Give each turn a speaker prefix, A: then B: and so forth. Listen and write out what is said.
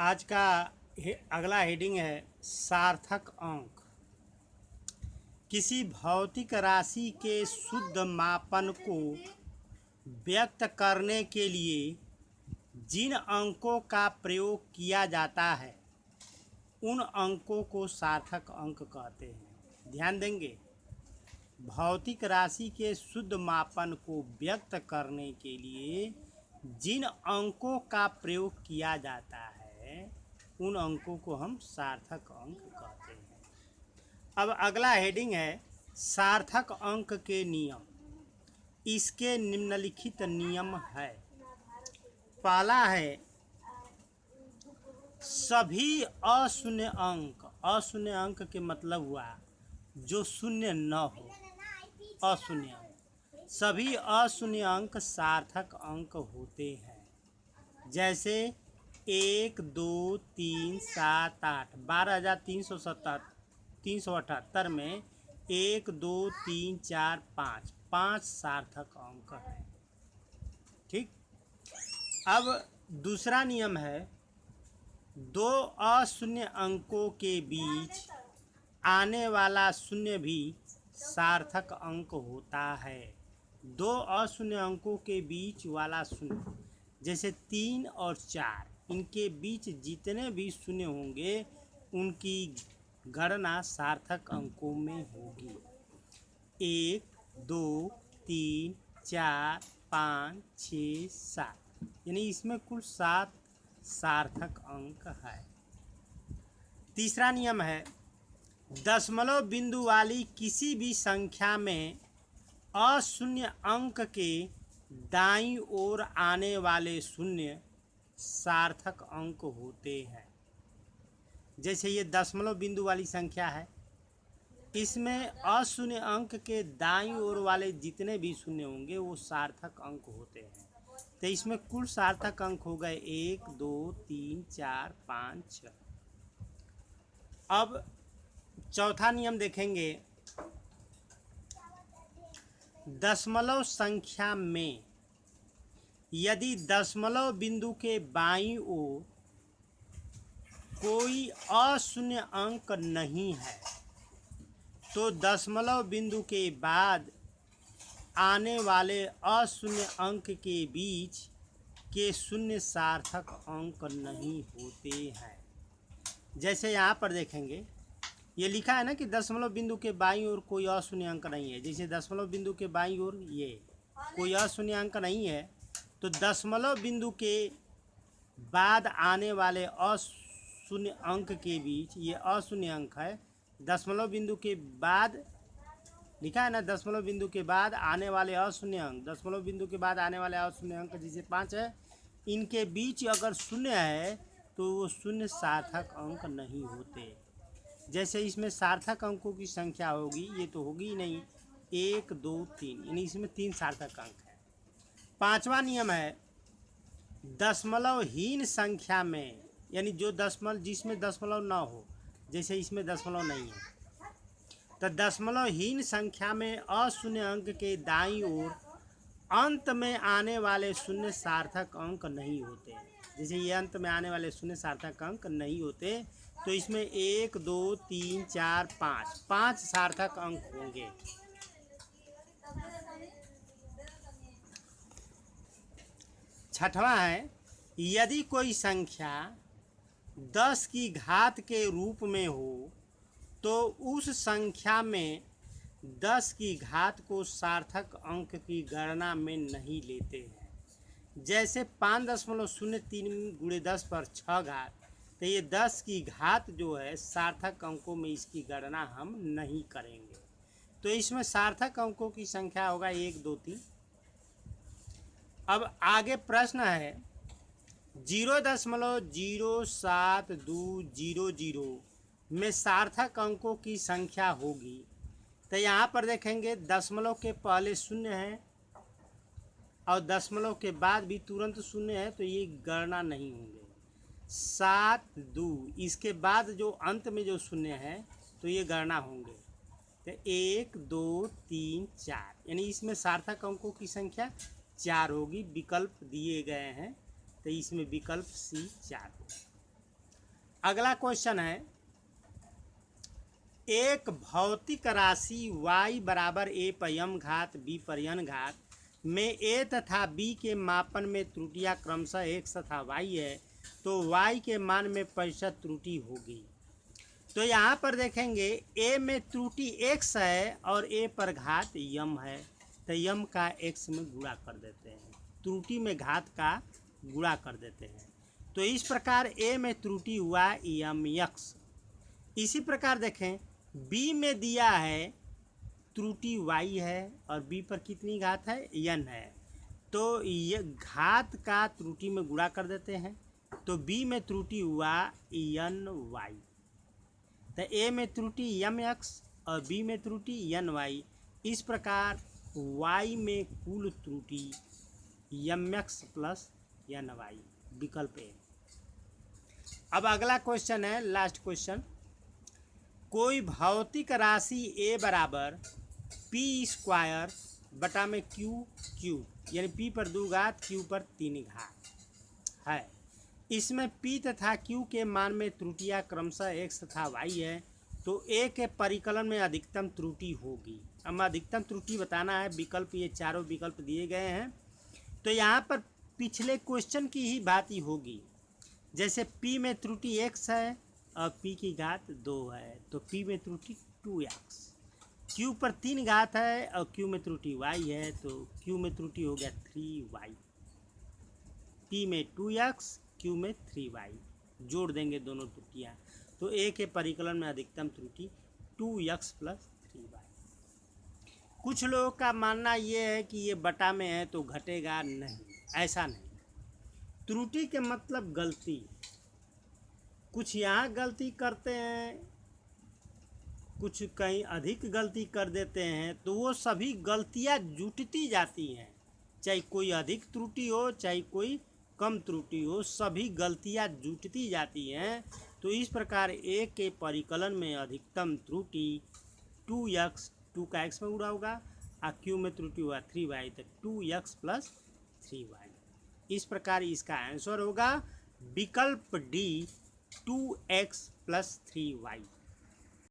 A: आज का अगला हेडिंग है सार्थक अंक। किसी भौतिक राशि के शुद्ध मापन को व्यक्त करने के लिए जिन अंकों का प्रयोग किया जाता है उन अंकों को सार्थक अंक कहते हैं। ध्यान देंगे, भौतिक राशि के शुद्ध मापन को व्यक्त करने के लिए जिन अंकों का प्रयोग किया जाता है उन अंकों को हम सार्थक अंक कहते हैं। अब अगला हेडिंग है सार्थक अंक के नियम। इसके निम्नलिखित नियम है। पहला है सभी अशून्य अंक। अशून्य अंक के मतलब हुआ जो शून्य न हो, अशून्य अंक। सभी अशून्य अंक सार्थक अंक होते हैं। जैसे 1, 2, 3, 7, 8, 12,378 में 1, 2, 3, 4, 5 5 सार्थक अंक हैं। ठीक। अब दूसरा नियम है दो अशून्य अंकों के बीच आने वाला शून्य भी सार्थक अंक होता है। दो अशून्य अंकों के बीच वाला शून्य जैसे 3 और 4, इनके बीच जितने भी शून्य होंगे उनकी गणना सार्थक अंकों में होगी। 1, 2, 3, 4, 5, 6, 7, यानी इसमें कुल 7 सार्थक अंक है। तीसरा नियम है दशमलव बिंदु वाली किसी भी संख्या में अशून्य अंक के दाईं ओर आने वाले शून्य सार्थक अंक होते हैं। जैसे ये दशमलव बिंदु वाली संख्या है, इसमें अशून्य अंक के दाईं ओर वाले जितने भी शून्य होंगे वो सार्थक अंक होते हैं। तो इसमें कुल सार्थक अंक हो गए 1, 2, 3, 4, 5, 6। अब चौथा नियम देखेंगे दशमलव संख्या में यदि दशमलव बिंदु के बाईं ओर कोई अशून्य अंक नहीं है तो दशमलव बिंदु के बाद आने वाले अशून्य अंक के बीच के शून्य सार्थक अंक नहीं होते हैं। जैसे यहाँ पर देखेंगे ये लिखा है ना कि दशमलव बिंदु के बाईं ओर कोई अशून्य अंक नहीं है। जैसे दशमलव बिंदु के बाईं ओर ये कोई अशून्य अंक नहीं है तो दशमलव बिंदु के बाद आने वाले अशून्य अंक के बीच ये अशून्य अंक है। दशमलव बिंदु के बाद लिखा है ना, दशमलव बिंदु के बाद आने वाले अशून्य अंक, दशमलव बिंदु के बाद आने वाले अशून्य अंक जैसे 5 है, इनके बीच अगर शून्य है तो वो शून्य सार्थक अंक नहीं होते। जैसे इसमें सार्थक अंकों की संख्या होगी, ये तो होगी ही नहीं, 1, 2, 3, यानी इसमें 3 सार्थक अंक है। पांचवा नियम है दशमलवहीन संख्या में, यानी जो जिसमें दशमलव न हो, जैसे इसमें दशमलव नहीं है, तो दशमलवहीन संख्या में अशून्य अंक के दाईं ओर अंत में आने वाले शून्य सार्थक अंक नहीं होते। जैसे ये अंत में आने वाले शून्य सार्थक अंक नहीं होते तो इसमें 1, 2, 3, 4, 5 सार्थक अंक होंगे। छठवां है यदि कोई संख्या 10 की घात के रूप में हो तो उस संख्या में 10 की घात को सार्थक अंक की गणना में नहीं लेते हैं। जैसे 5.03 × 10 पर 6 घात, तो ये 10 की घात जो है सार्थक अंकों में इसकी गणना हम नहीं करेंगे। तो इसमें सार्थक अंकों की संख्या होगा 1, 2, 3। अब आगे प्रश्न है 0.072000 में सार्थक अंकों की संख्या होगी। तो यहाँ पर देखेंगे दशमलव के पहले शून्य है और दशमलव के बाद भी तुरंत शून्य है, तो ये गणना नहीं होंगे। 7, 2, इसके बाद जो अंत में जो शून्य है तो ये गणना होंगे। तो 1, 2, 3, 4, यानी इसमें सार्थक अंकों की संख्या 4 होगी। विकल्प दिए गए हैं तो इसमें विकल्प सी 4 होगा। अगला क्वेश्चन है, एक भौतिक राशि y बराबर a पर m घात b पर n घात में a तथा b के मापन में त्रुटियां क्रमशः x तथा y है, तो y के मान में प्रतिशत त्रुटि होगी। तो यहाँ पर देखेंगे a में त्रुटि x है और a पर घात m है, तो m का x में गुणा कर देते हैं, त्रुटि में घात का गुणा कर देते हैं। तो इस प्रकार a में त्रुटि हुआ mx। इसी प्रकार देखें b में दिया है त्रुटि y है और b पर कितनी घात है, n है, तो ये घात का त्रुटि में गुणा कर देते हैं, तो b में त्रुटि हुआ ny। तो a में त्रुटि mx और b में त्रुटि ny। इस प्रकार y में कुल त्रुटि mx प्लस ny, विकल्प ए। अब अगला क्वेश्चन है, लास्ट क्वेश्चन, कोई भौतिक राशि a बराबर p स्क्वायर बटा में q यानी p पर 2 घात q पर 3 घात है। इसमें p तथा q के मान में त्रुटियां क्रमशः x तथा y है, तो a के परिकलन में अधिकतम त्रुटि होगी। अब अधिकतम त्रुटि बताना है, विकल्प ये चारों विकल्प दिए गए हैं। तो यहाँ पर पिछले क्वेश्चन की ही बात ही होगी, जैसे p में त्रुटि x है और p की घात 2 है, तो p में त्रुटि 2x, q पर 3 घात है और q में त्रुटि y है, तो q में त्रुटि हो गया 3y, p में 2x q में 3y, जोड़ देंगे दोनों त्रुटियाँ, तो a के परिकलन में अधिकतम त्रुटि 2x प्लस 3y। कुछ लोगों का मानना ये है कि ये बटा में है तो घटेगा, नहीं, ऐसा नहीं। त्रुटि के मतलब गलती, कुछ यहाँ गलती करते हैं, कुछ कहीं अधिक गलती कर देते हैं, तो वो सभी गलतियाँ जुटती जाती हैं, चाहे कोई अधिक त्रुटि हो चाहे कोई कम त्रुटि हो, सभी गलतियाँ जुटती जाती हैं। तो इस प्रकार a के परिकलन में अधिकतम त्रुटि 2x, 2 का x में गुणा होगा, और q में त्रुटि हुआ 3y, तो 2x प्लस 3y। इस प्रकार इसका आंसर होगा विकल्प डी 2x प्लस 3y।